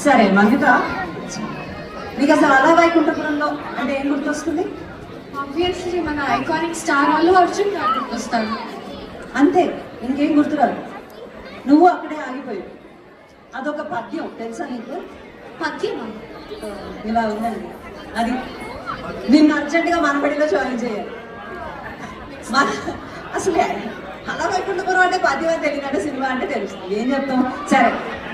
సరే మహిత, నీకు అసలు అలా వైకుంఠపురంలో అంటే ఏం గుర్తొస్తుంది? ఆబ్వియస్లీ మన ఐకానిక్ స్టార్ అల్లు అర్జున్ గారు గుర్తొస్తాడు. అంతే, ఇంకేం గుర్తురాదు. నువ్వు అక్కడే ఆగిపోయావు. అదొక పద్యం తెలుసా నీకు? పద్యమా? ఇలా ఉందండి అది. నిన్ను అర్జెంటుగా మనబడిలో జాయిన్ చేయాలి. అసలే అలా వైకుంఠపురం అంటే పద్యం అని తెలియదంటే సినిమా అంటే తెలుస్తుంది. ఏం చెప్తాం? సరే,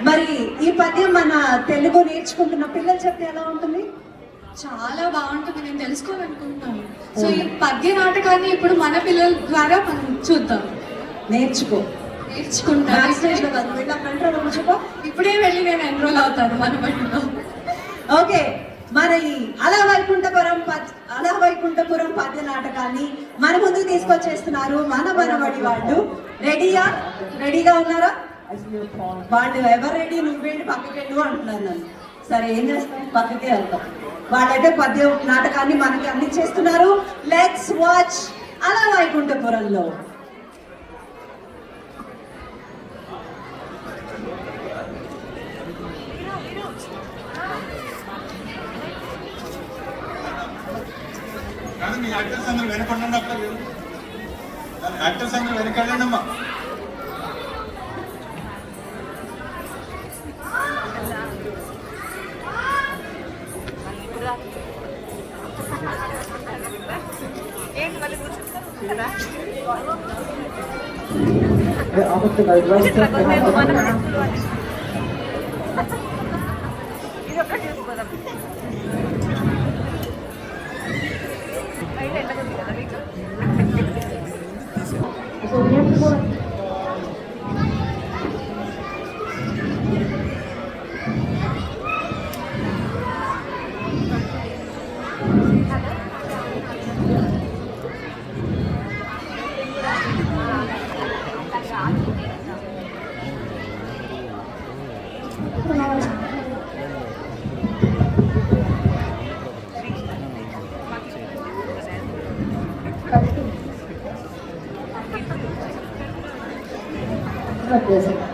మరి ఈ పద్యం మన తెలుగు నేర్చుకుంటున్న పిల్లలు చెప్తే ఎలా ఉంటుంది? చాలా బాగుంటుంది, నేను తెలుసుకోవాలనుకుంటున్నాను. సో ఈ పద్య నాటకాన్ని ఇప్పుడు మన పిల్లల ద్వారా మనం చూద్దాం. నేర్చుకుంటాను. ఇప్పుడే వెళ్ళి నేను ఎన్రోల్ అవుతాను మన బడిలో. ఓకే, మన ఈ అలా వైకుంఠపురం పద్య నాటకాన్ని మన ముందుకు తీసుకొచ్చేస్తున్నారు మన మనబడి వాళ్ళు. రెడీగా ఉన్నారా? వాళ్ళు ఎవరు రెడీ, నువ్వేంటి పక్కకి వెళ్ళు అంటున్నారు నన్ను. సరే, ఏం చేస్తాం, పక్కకే వెళ్తాం. వాళ్ళైతే పద్య నాటకాన్ని మనకి అందించేస్తున్నారు. లెట్స్ వాచ్ అలా వైకుంఠపురంలో. మీ యాక్టర్స్ అందరూ వెనకండి అక్కడ. యాక్టర్స్ అందరూ వెనకండి అమ్మా.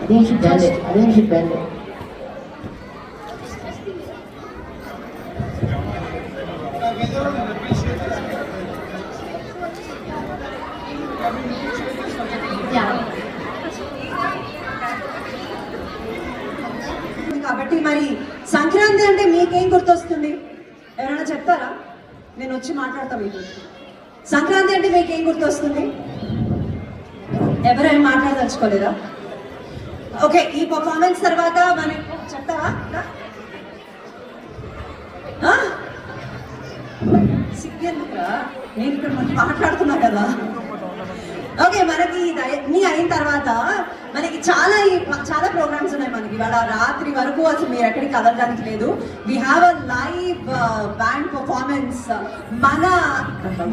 I think she banned it. కాబట్టి మరి సంక్రాంతి అంటే మీకేం గుర్తొస్తుంది? ఎవరైనా చెప్తారా? నేను వచ్చి మాట్లాడతా మీకు. సంక్రాంతి అంటే మీకేం గుర్తొస్తుంది? ఎవరైనా మాట్లాడదలుచుకోలేదా? ఓకే, ఈ పర్ఫార్మెన్స్ తర్వాత మనం చెప్తావా? సిగ్గెందుకురా, నేను ఇక్కడ మనకి మాట్లాడుతున్నా కదా. ఓకే, మనకి ఇవన్నీ అయిన తర్వాత మనకి చాలా ప్రోగ్రామ్స్ ఉన్నాయి. మనకి ఇవాళ రాత్రి వరకు అసలు మీరు ఎక్కడికి కదలడానికి లేదు. We have a live band performance.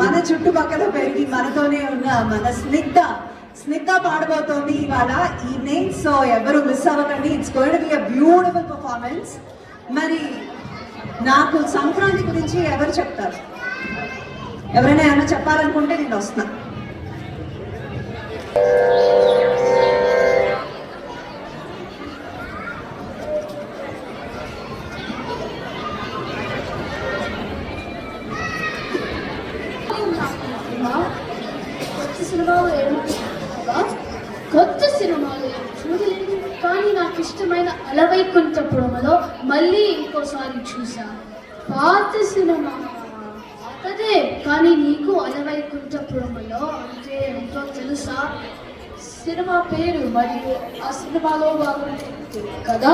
మన చుట్టుపక్కల పెరిగి మనతోనే ఉన్న మన స్నిగ్ధ పాడబోతోంది ఇవాళ ఈవినింగ్. సో ఎవరు మిస్ అవ్వకండి. It's going to be a beautiful performance. మరి నాకు సంక్రాంతి గురించి ఎవరు చెప్తారు? ఎవరైనా ఏమైనా చెప్పాలనుకుంటే నేను వస్తున్నా. కొత్త సినిమాలు చూడలేదు, కానీ నాకు ఇష్టమైన అలా వైకుంఠపురంలో మళ్ళీ ఇంకోసారి చూసా. పాత సినిమా అదే, కానీ నీకు అలా వైకుంఠపురంలో అంటే ఎంతో తెలుసా? సినిమా పేరు మరియు ఆ సినిమాలో బాగుంటుంది కదా?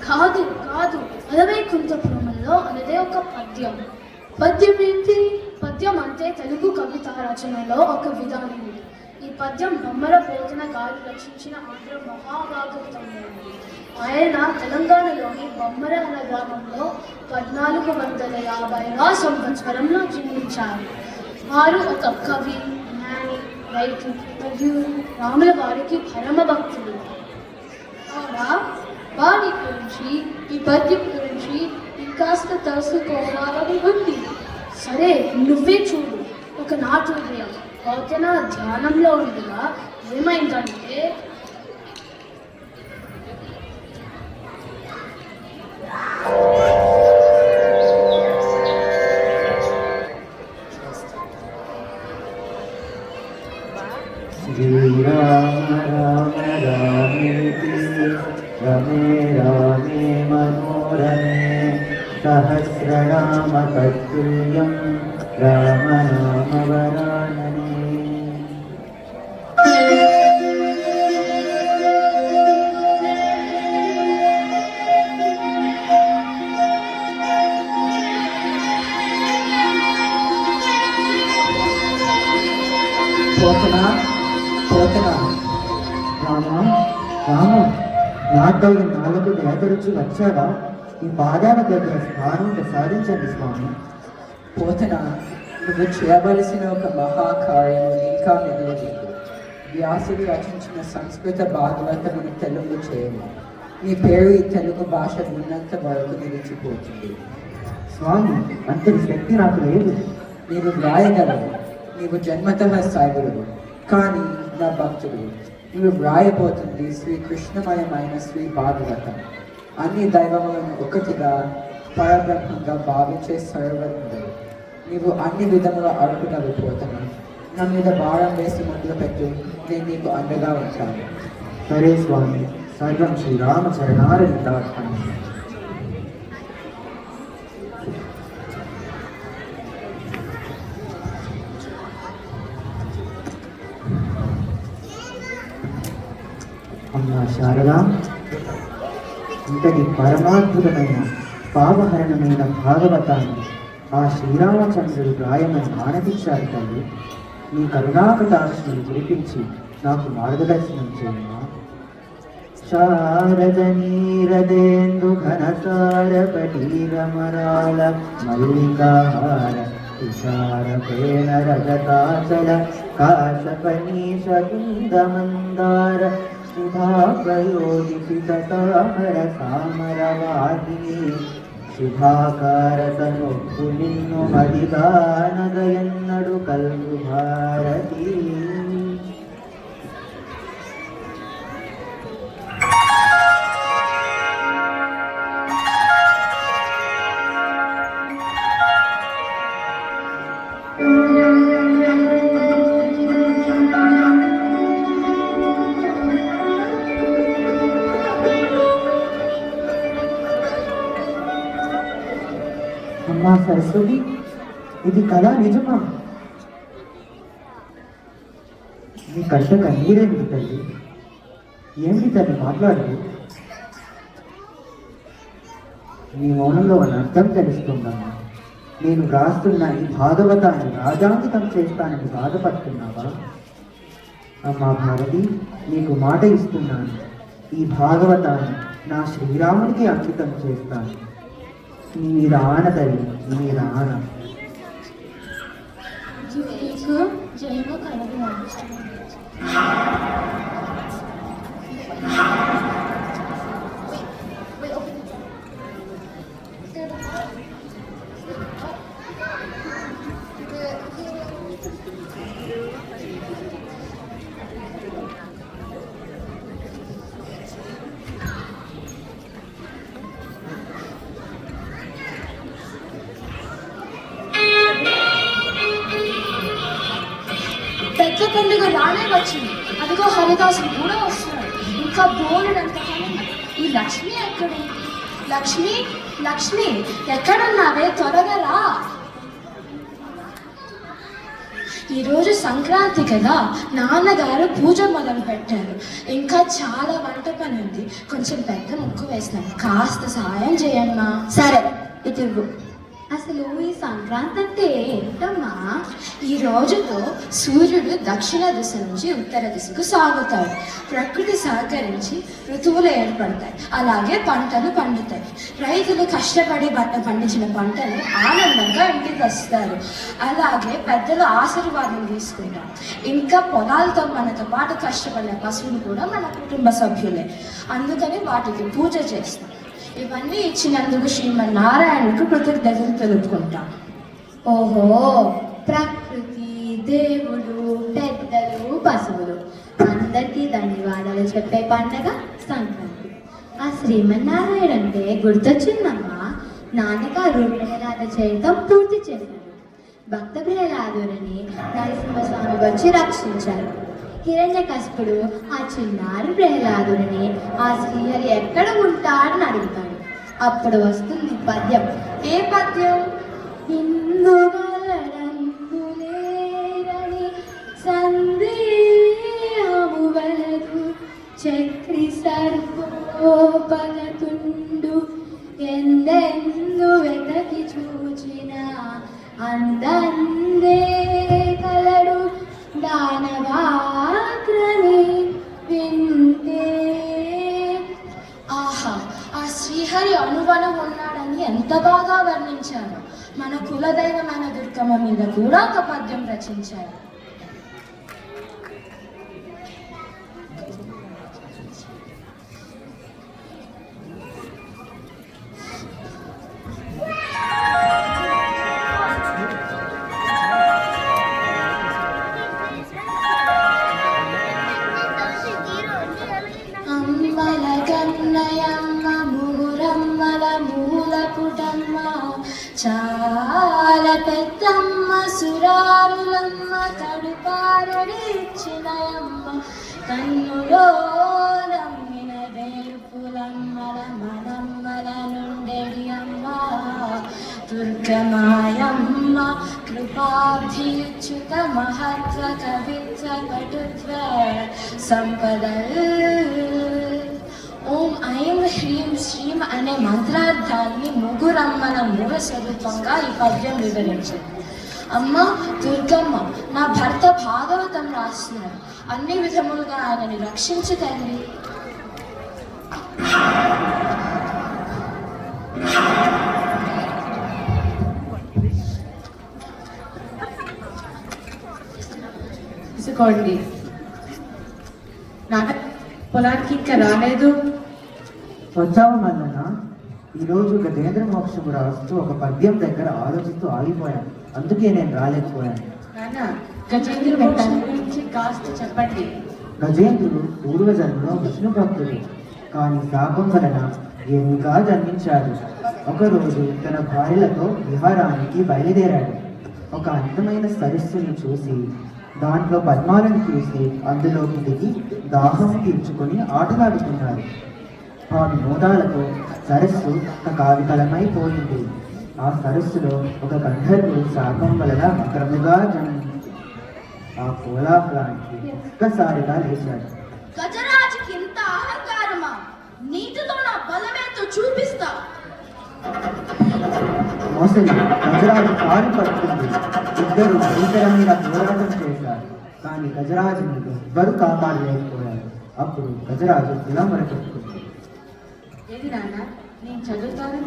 కాదు, అలా వైకుంఠపురంలో అనేదే ఒక పద్యం. పద్యం ఏంటి? పద్యం అంటే తెలుగు కవిత రచనలో ఒక విధానం. ఈ పద్యం బొమ్మల పోతన గారు రచించిన ఆంధ్ర మహాభాగవతంలోని. ఆయన తెలంగాణలోని బొమ్మర అనే గ్రామంలో 1450వ సంవత్సరంలో జన్మించారు. వారు ఒక కవి, జ్ఞాని, రైతు మరియు రాముల వారికి పరమ భక్తుడు. వారి గురించి, ఈ పద్యం గురించి ఇంకాస్త తెలుసుకోవాలని ఉంది. సరే, నువ్వే చూడు. ఒకనాటి ఉదయం పోతన ధ్యానంలో ఉండగా ఏమైందంటే सहस्रनामतत्तुल्यं रामनामवरानने। పోతనా పోతనా రామా రామ, నాకై నాలుగు దేవతరుచి వచ్చాడా? ఈ పాదాల దగ్గర స్థానం ప్రసాదించండి స్వామి. పోతనా, నువ్వు చేయవలసిన ఒక మహాకార్యము ఇంకా మిగిలింది. వ్యాసుడు రచించిన సంస్కృత భాగవతమును తెలుగు చేయము. నీ పేరు ఈ తెలుగు భాష విన్నంత వరకు నిలిచిపోతుంది. స్వామి, అంతటి శక్తి నాకు లేదు. నీవు వ్రాయగలవు. నీవు జన్మతః సాగుడు, కానీ నా భక్తుడు. నీవు వ్రాయబోతుంది శ్రీకృష్ణమయమైన శ్రీ భాగవతం. అన్ని దైవములను ఒకటిగా పరబ్రహ్మంగా భావించే సర్వజ్ఞుడు. నీవు అన్ని విధముల అర్హుడవు పోతను. నా మీద భారం వేసి మొదలుపెట్టు, నేను నీకు అండగా ఉంటాను. సరే స్వామి, సర్వం శ్రీరామచరణారవిందార్పణం. అమ్మా శారదా, ఇంతటి పరమాద్భుతమైన పాపహరణమైన భాగవతాన్ని ఆ శ్రీరామచంద్రుడు రాయమని ఆనతించారు తల్లి. నీ కరుణాకటాక్షను కురిపించి నాకు మార్గదర్శనం చేయమా. శారద నీరదేందు ఘనసార పటీరమరాల మల్లికాహార తుషారపేణ రజతాచల కాశపనీష కుందమందార శుభాప్రయోగిత తామర సామరవాహిని శుభాకారతనొప్పు నిన్ను మదిగానగయన్నడు కల్గు భారతి. అమ్మా సరస్వతి, ఇది కళ నిజమా? నీ కంట కన్నీరేమిటి తల్లి? ఏమిటి తల్లి మాట్లాడదు? నీ మౌనంలో ఉన్న అర్థం తెలుస్తుందమ్మా. నేను రాస్తున్న ఈ భాగవతాన్ని రాజాంకితం చేస్తానని బాధపడుతున్నావా? అమ్మా భారతి, నీకు మాట ఇస్తున్నాను. ఈ భాగవతాన్ని నా శ్రీరాముడికి అంకితం చేస్తాను. నీ మీద ఆన తల్లి, నీ మీద ఆన. జయము కలదు. పెద్ద పండుగ రానే వచ్చింది. అదిగో హరిదాసులు కూడా వస్తున్నాడు. ఇంకా బోలెడంత పని. ఈ లక్ష్మి ఎక్కడు? లక్ష్మి, లక్ష్మి ఎక్కడున్నావే? త్వరగా రా. ఈరోజు సంక్రాంతి కదా, నాన్నగారు పూజ మొదలు పెట్టారు. ఇంకా చాలా వంట పని ఉంది. కొంచెం పెద్ద ముక్కు వేస్తాను, కాస్త సాయం చేయమ్మా. సరే, ఇటు అసలు ఈ సంక్రాంతి అంటే ఏంటమ్మా? ఈ రోజుతో సూర్యుడు దక్షిణ దిశ నుంచి ఉత్తర దిశకు సాగుతాడు. ప్రకృతి సహకరించి ఋతువులు ఏర్పడతాయి. అలాగే పంటలు పండుతాయి. రైతులు కష్టపడి పండించిన పంటలు ఆనందంగా ఇంటికి వస్తారు. అలాగే పెద్దలు ఆశీర్వాదం తీసుకుంటారు. ఇంకా పొలాలతో మనతో పాటు కష్టపడిన పశువులు కూడా మన కుటుంబ సభ్యులే. అందుకని వాటికి పూజ చేస్తాం. ఇవన్నీ ఇచ్చినందుకు శ్రీమన్నారాయణకు కృతజ్ఞతలు తెలుపుకుంటాం. ఓహో, ప్రకృతి, దేవుడు, పెద్దలు, పశువులు అందరికీ ధన్యవాదాలు చెప్పే పండగ సంక్రాంతి. ఆ శ్రీమన్నారాయణ అంటే గుర్తొచ్చిందమ్మా. నాన్నగారు ప్రహ్లాద చరితం పూర్తి చేశారు. భక్త ప్రహ్లాదుని నరసింహస్వామి వచ్చి రక్షించారు. హిరణ్యకశిపుడు ఆ చిన్నారి ప్రహ్లాదుని ఆ శ్రీహరి ఎక్కడ ఉంటాడని అడుగుతాడు. అప్పుడు వస్తుంది పద్యం. ఏ పద్యం? ఇందుగలడందులేరని సందేహము వలదు చక్రి సర్వోపగతుండు ఎందెందు వెతకి చూచిన అందందే కలడు దానవాగ్రని వింటే. ఆహా, ఆ శ్రీహరి అనువనం ఉన్నాడని ఎంత బాగా వర్ణించారు. మన కులదైవమైన దుర్గమ్మ మీద కూడా ఒక పద్యం రచించారు. అమ్మల కన్నయమ్మ మూరమ్మల మూల పుటమ్మ చాలా పెద్దమ్మ సురారులమ్మ కడుపారడిచ్చినయమ్మ కన్నులో నమ్మిన వేల్పులమ్మల మనమ్మల నుండెడి అమ్మ దుర్గమాయమ్మ కృపాభియుచ్యుత మహత్వ కవిత్వ కటుత్వ సంపదల్. ఓం ఐం హ్రీం శ్రీం అనే మంత్రార్థాన్ని ముగ్గురమ్మల మూల స్వరూపంగా ఈ పద్యం వివరించింది. అమ్మ దుర్గమ్మ, నా భర్త భాగవతం రాస్తున్నారు, అన్ని విధములుగా ఆయనని రక్షించు తల్లి. తీసుకోండి. నాన్న పొలానికి ఇంకా రాలేదు. వచ్చావు మల్లన్న. ఈరోజు గజేంద్ర మోక్షము రాస్తూ ఒక పద్యం దగ్గర ఆలోచిస్తూ ఆగిపోయాను, అందుకే నేను రాలేకపోయాను. నాన్న, గజేంద్ర మోక్షం గురించి కాస్త చెప్పండి. గజేంద్రుడు పూర్వజన్మలో విష్ణు భక్తుడు, కానీ శాపం వలన ఏమిగా జన్మించాడు. ఒకరోజు తన భార్యలతో విహారానికి బయలుదేరాడు. ఒక అందమైన సరస్సుని చూసి దాంట్లో పద్మాలను చూసి అందులోకి దిగి దాహం తీర్చుకొని ఆటలాడుతున్నారు. ఆ వినోదాలతో సరస్సు కకావికలమైపోయింది. ఆ సరస్సులో ఒక గంధర్వుడు శాపం వలన అక్రముగా జన్మించి ఆ కోలాహలానికి ఒక్కసారిగా లేచాడు. గజరాజుకి ఇంత అహంకారమా? నీటిలో నా బలమేంతో చూపిస్తా. మోసలి గజరాజు కారు పట్టుకుంది. ఇద్దరు భీకర మీద పోరాటం చేశారు, కానీ గజరాజుని ఎవ్వరూ కాపాడలేకపోయారు. అప్పుడు గజరాజు ఇలా మొరపెట్టుకుంది. ఏది నాన్న, నేను చదువుతాను.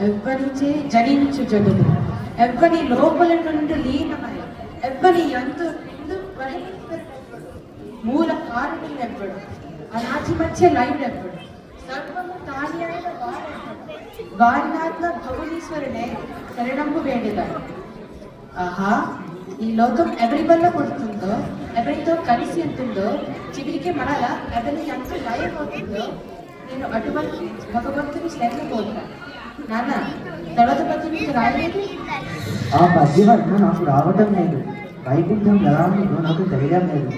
ఎవ్వనిచే జనించు జగదు, ఎవ్వని లోపల నుండి లీనమై, ఎవ్వని ఎందు మూల కారణుడెవ్వడు, అనాథి మధ్య లయుడెవ్వడు, సర్వము తాని అయిన వారినాత్మ భౌనీశ్వరుడే శరణంబు వేడుగాడు. ఆహా, ఈ లోకం ఎవరి వల్ల పుడుతుందో, ఎవరితో కలిసి ఉంటుందో, చివరికి మనలా ఎవరి ఎంత లయమవుతుందో, నేను అటువంటి భగవంతుని శరణపోతాను. నాన్న, తర్వాత పద్యం రాయలేదు. ఆ పద్యవర్ణ నాకు రావటం లేదు. వైకుంఠం ఎలా ఉందో నాకు తెలియడం లేదు.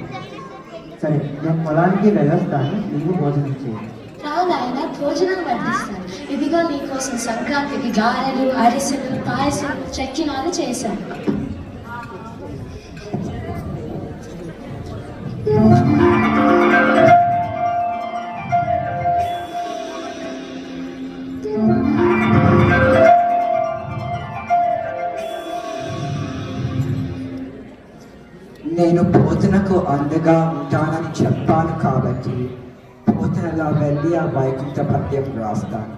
సరే, నేను పొలానికి వెళ్ళొస్తాను, నీవు భోజనం చేయి. రావునాయన, భోజనం వడ్డిస్తాను. ఇదిగో నీకోసం సంక్రాంతికి గారెలు, అరిసెలు, పాయసం, చక్కినాలు చేశాను. నేను పోతనకు అందగా ఉంటానని చెప్పాను కాబట్టి పోతనలా వెళ్ళి ఆ వైకుంఠ పద్యం రాస్తాను.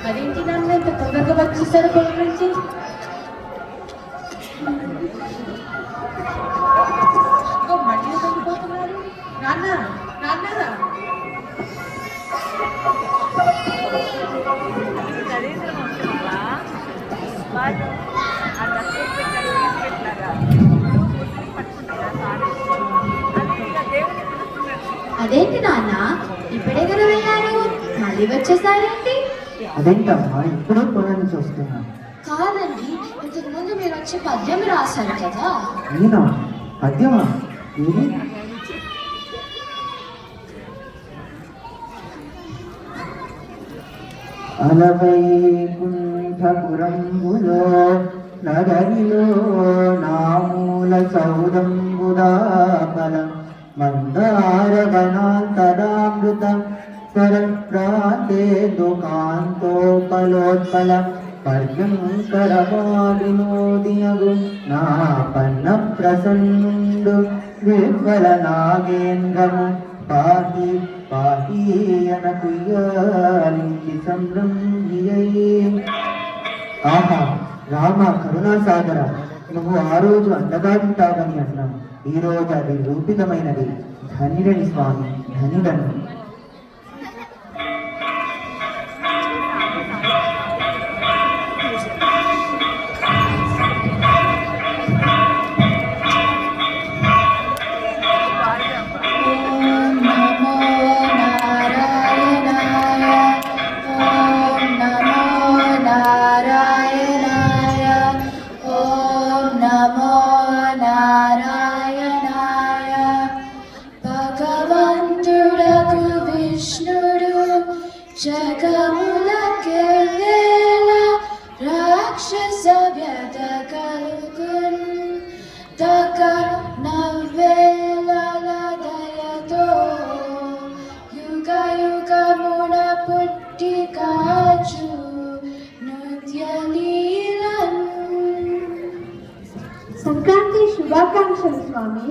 అదేంటి నాన్న ఇంత తొందరగా వచ్చేసారు పొలం నుంచి? మళ్ళీ తగ్గిపోతున్నారు. నాన్న, నాన్న, వాళ్ళు మళ్ళీ వచ్చేసారేంటి? అదేంటమ్మా ఇప్పుడే పొలం నుంచి వస్తున్నాను. కాదండి, ఇంతకు ముందు మీరు వచ్చి పద్యం రాశారు కదా. నేనా? పద్యమా? ఇది అలవైకుంఠపురంబులో నగరిలో నామూల సౌరంబుదాపల మందారవనాంతరామృతం పరప్రాంతే దుకాంతోపలోత్పల పర్యంకరమావినోదినగు నా పన్న ప్రసన్నుండు విఫల నాగేంద్రము పాహి పాహీయనకుయ్యాలించి సంభ్రమ్యయే. ఆహా రామ కరుణాసాగర, నువ్వు ఆ రోజు అండగా ఉంటావని అన్నావు. ఈ రోజు అది రూపితమైనది. ధనిరని స్వామి, ధనిరని. జగములకెవేళ రాక్షస వ్యత కలుగున్ తక నవ్వేళల దయతో యుగ యుగమున పుట్టి కాచు నృత్య లీలన్. సంక్రాంతి శుభాకాంక్షలు స్వామి.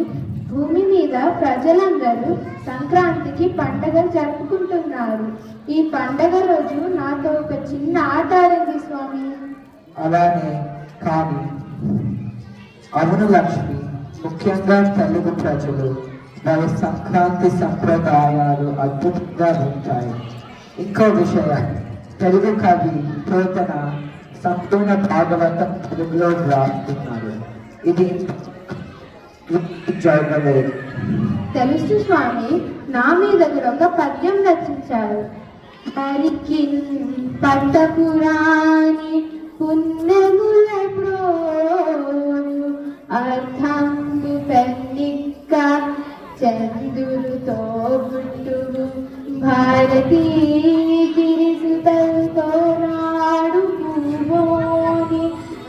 భూమి మీద ప్రజలందరూ సంక్రాంతికి పండగ జరుపుకుంటున్నారు. ఈ పండగ రోజు నాతో ఒక చిన్న ఆట ఆడండి స్వామి. అలానే కానీ అవును లక్ష్మి, ముఖ్యంగా తెలుగు ప్రజలు వారి సంక్రాంతి సంప్రదాయాలు అద్భుతంగా ఉంటాయి. ఇంకో విషయం, తెలుగు కవి పోతన సంపూర్ణ భాగవతం తెలుగులో రాస్తున్నారు. ఇది జరగలేదు. తెలుసు స్వామి, నా మీద కూడా ఒక పద్యం రచించారు. పరికిన్ పట్టపురాణి పుణ్యముల ప్రోరు అర్థంబు పెన్నిక్క చందురుతో గుట్టువు భారతీ గిరిసుతతో నాడు పూవోని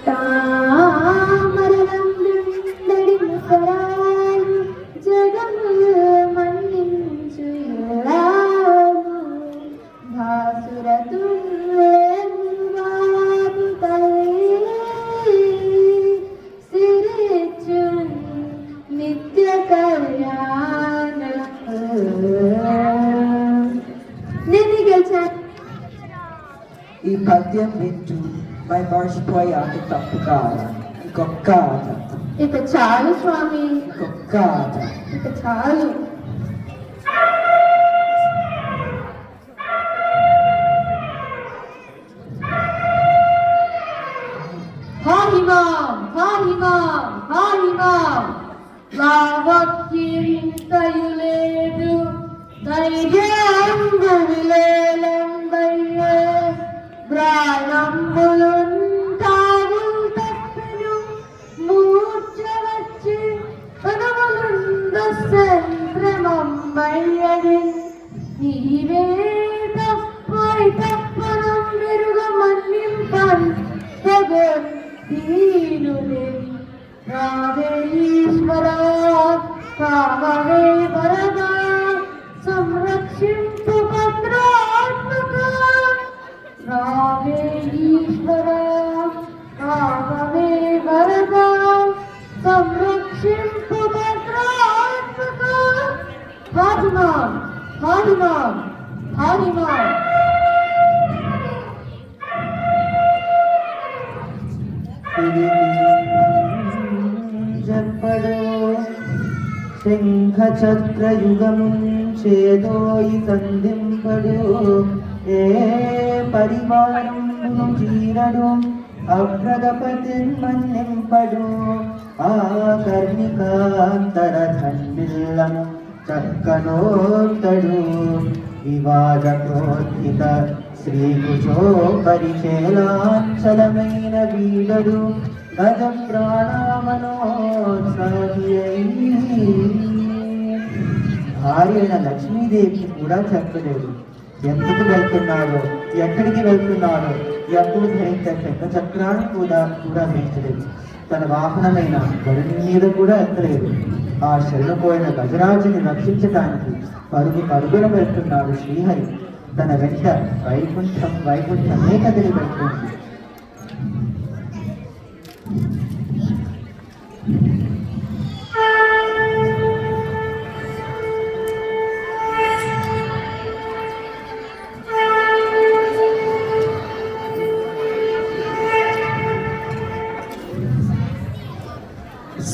తామరలందడి ముఖరాలు జగము మన్నించు ఎల్లాము భాసురతుల్లేమువారు సిరిచున్ నిత్య కళ్యాణ. నేను గెలిచాను. ఈ పద్యం వింటూ మై మర్చిపోయాక తప్పుగా ఇంకొక్క ఆట, ఇక చాలు స్వామి, ఇంకొక్క ఆట. ఇక చాలు. హాహిమాం హాహిమాం హాహిమాం లావక్కింతయులేదు ధైర్యంబు విలేలంబయ్యే ప్రాణంబులుంటాగుల్ తప్పెను మూర్ఛ వచ్చి పదములుంద సంభ్రమమ్మయ్యని నీవే తప్పై తప్పనం మెరుగ మన్నింపన్ జగన్ దీనులే. రావే ఈశ్వరా కావవే వరదా సంరక్షింపు భద్రాత్మక. రావే ఈశ్వరా కావవే వరదా సంరక్షింపు భద్రాత్మక. హానుమాన్ హానుమాన్ హానుమాన్. జన్మడో శంఖ చక్రయుగము చేదోయి సంధింపడు ఏ పరివారమును చీరడు అగ్రగపతిన్మన్నింపడు ఆ కర్ణికాంతర ధన్మిల్లము చక్కనోత్తడు వివాదక్రోధిత శ్రీకుశో పరిచేలాంచలమైన వీడడు గజ ప్రాణమనోత్సవ్యై. భార్య అయిన లక్ష్మీదేవికి కూడా చెప్పలేదు ఎందుకు వెళ్తున్నారో, ఎక్కడికి వెళ్తున్నారో, ఎప్పుడు ధరించే పెద్ద చక్రాన్ని కూడా ధరించలేదు. తన వాహనమైన గరుని మీద కూడా ఎక్కలేదు. ఆ శరణపోయిన గజరాజుని రక్షించడానికి పరుగున వెళ్తున్నాడు శ్రీహరి. తన వెంట వైకుంఠమే కదిలి వెళ్తుంది.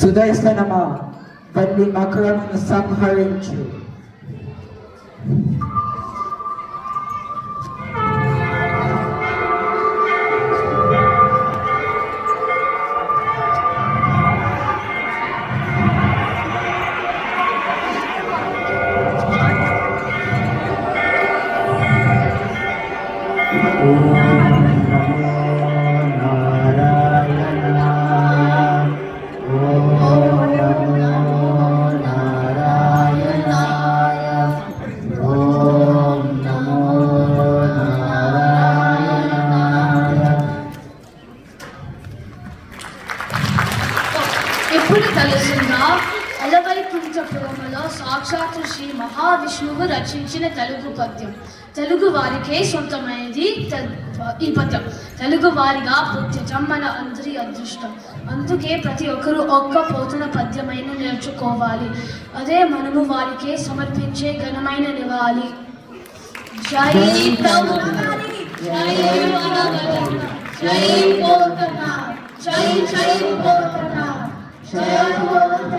సుదర్శనమా, వల్లి మకరమును సంహరించు. ఎప్పుడు తెలుసుందా అలవైకుంఠపురములో సాక్షాత్ శ్రీ మహావిష్ణువు రచించిన తెలుగు పద్యం. తెలుగు వారికే సొంతమైనది ఈ పద్యం. తెలుగు వారిగా పుట్టడం మన అందరి అదృష్టం. అందుకే ప్రతి ఒక్కరూ ఒక్క పోతున్న పద్యమైన నేర్చుకోవాలి. అదే మనము వారికే సమర్పించే ఘనమైన నివాళి. జై ప్రభు, జై వనవరణ, జై పోతన, జై జై పోతన, జయ పోతన.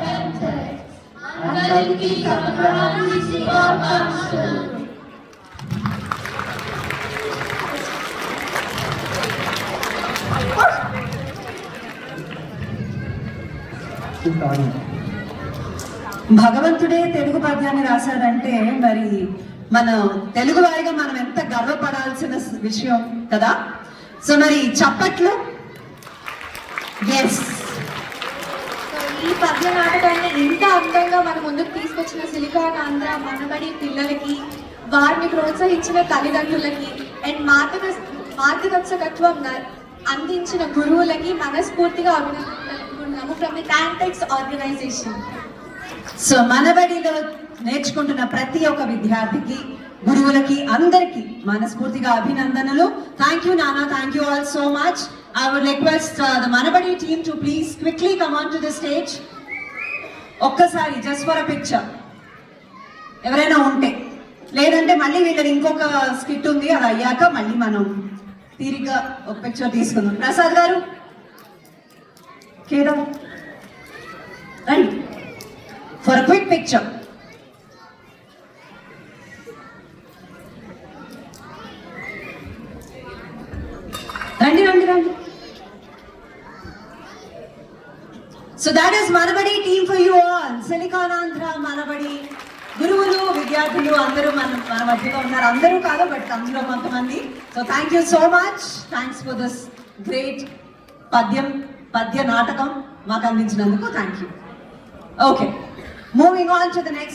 అందరికీ సంక్రాంతి శుభాకాంక్షలు. భగవంతుడే తెలుగు పద్యాన్ని రాశాడంటే మరి మన తెలుగు వారిగా మనం ఎంత గర్వపడాల్సిన విషయం కదా. సో మరి చప్పట్లు. ఎస్, ఈ పద్య నాటకాన్ని ఇంత అందంగా మన ముందుకు తీసుకొచ్చిన సిలికాన్ ఆంధ్ర మనబడి పిల్లలకి, వారిని ప్రోత్సహించిన తల్లిదండ్రులకి అండ్ మార్గదర్శకత్వం అందించిన గురువులకి మనస్ఫూర్తిగా అభినందనలు from the TANTEX organisation. So మనబడిలో నేర్చుకుంటున్న ప్రతి ఒక్క విద్యార్థికి, గురువులకి, అందరికి మనస్ఫూర్తిగా అభినందనలు. థ్యాంక్ యూ నానా, thank you all so much. I would request the Manabadi team to please quickly come on to the stage. ఒక్కసారి just for a picture. ఎవరైనా ఉంటే, లేదంటే మళ్ళీ వీళ్ళకి ఇంకొక స్కిట్ ఉంది, అది అయ్యాక మళ్ళీ మనం తీరిగ్గా ఒక పిక్చర్ తీసుకుందాం. ప్రసాద్ గారు, కేదార్ రండి for a quick picture. రండి రండి రండి. So that is Manabadi team for you all. Silicon Andhra, Manabadi. గురువులు, విద్యార్థులు అందరూ మన మధ్యలో ఉన్నారు. అందరూ కాదు, బట్ అందులో కొంతమంది. So thank you so much. Thanks for this great పద్య నాటకం మాకు అందించినందుకు thank you. Okay, moving on to the next.